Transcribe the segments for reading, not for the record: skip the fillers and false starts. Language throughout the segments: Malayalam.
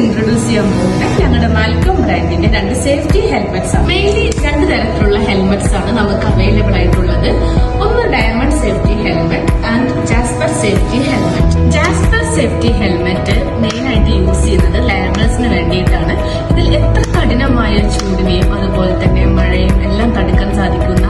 ഇൻട്രൊഡ്യൂസ് ചെയ്യാൻ പോകുന്നത് ഞങ്ങളുടെ മാൽക്കം ബ്രാൻഡിന്റെ 2 സേഫ്റ്റി ഹെൽമെറ്റ്സ് ആണ്. മെയിൻലി 2 തരത്തിലുള്ള ഹെൽമെറ്റ്സ് ആണ് നമുക്ക് അവൈലബിൾ ആയിട്ടുള്ളത്. ഒന്ന് diamond safety helmet and jasper safety helmet. Jasper safety helmet main ആയിട്ട് യൂസ് ചെയ്യുന്നത് ലേബേഴ്സിന് വേണ്ടിയിട്ടാണ്. ഇതിൽ എത്ര കഠിനമായ ചൂടിനെയും അതുപോലെ തന്നെ മഴയും എല്ലാം തടുക്കാൻ സാധിക്കുന്ന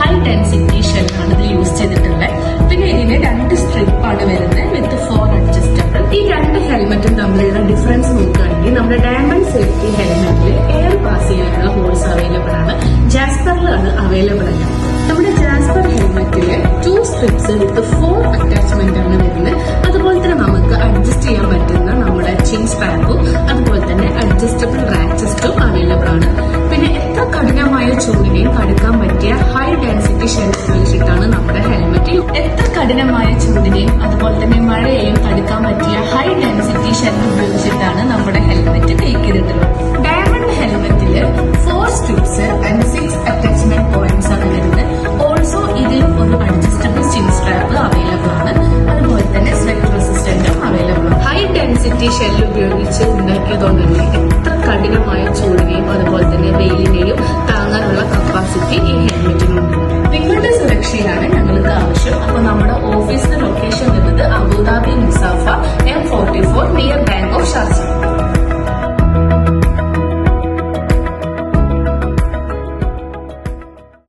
ഹൈ ഡെൻസിറ്റി ഷെല്ലാണ് ഇതിൽ യൂസ് ചെയ്തിട്ടുള്ളത്. പിന്നെ ഇതിന് 2 സ്ട്രിപ്പാണ് വരുന്നത് വിത്ത് 4 അഡ്ജസ്റ്റബിൾ. ഈ 2 ഹെൽമെറ്റും തമ്മിലുള്ള ഡിഫറൻസ് നോക്കുകയാണെങ്കിൽ നമ്മുടെ ഡയമണ്ട് സേഫ്റ്റി ഹെൽമെറ്റിൽ എയർ പാസ് ചെയ്യാനുള്ള ഹോൾസ് അവൈലബിൾ ആണ്. ജാസ്പറിൽ അത് അവൈലബിൾ അല്ല. നമ്മുടെ ജാസ്പർ ഹെൽമെറ്റിൽ 2 സ്ട്രിപ്സ് വിത്ത് 4 അറ്റാച്ച്മെന്റ് ആണ് വരുന്നത്. അതുപോലെ തന്നെ നമുക്ക് അഡ്ജസ്റ്റ് ചെയ്യാൻ പറ്റുന്ന നമ്മുടെ ചിൻ സ്ട്രാപ്പും അതുപോലെ തന്നെ അഡ്ജസ്റ്റബിൾ റാച്ചസ്റ്റും അവൈലബിൾ ആണ്. പിന്നെ എത്ര കഠിനമായ ചൂടിനെയും തടുക്കാൻ പറ്റിയ ഹൈ ഡെൻസിറ്റി ഷെൽ ഉപയോഗിച്ചിട്ടാണ് നമ്മുടെ ഹെൽമെറ്റ്. എത്ര കഠിനമായ ചൂടിനെയും അതുപോലെ തന്നെ മഴയെയും തടുക്കാൻ പറ്റിയ ഹൈ ഡെൻസിറ്റി ഷെൽ ഉപയോഗിച്ചിട്ടാണ്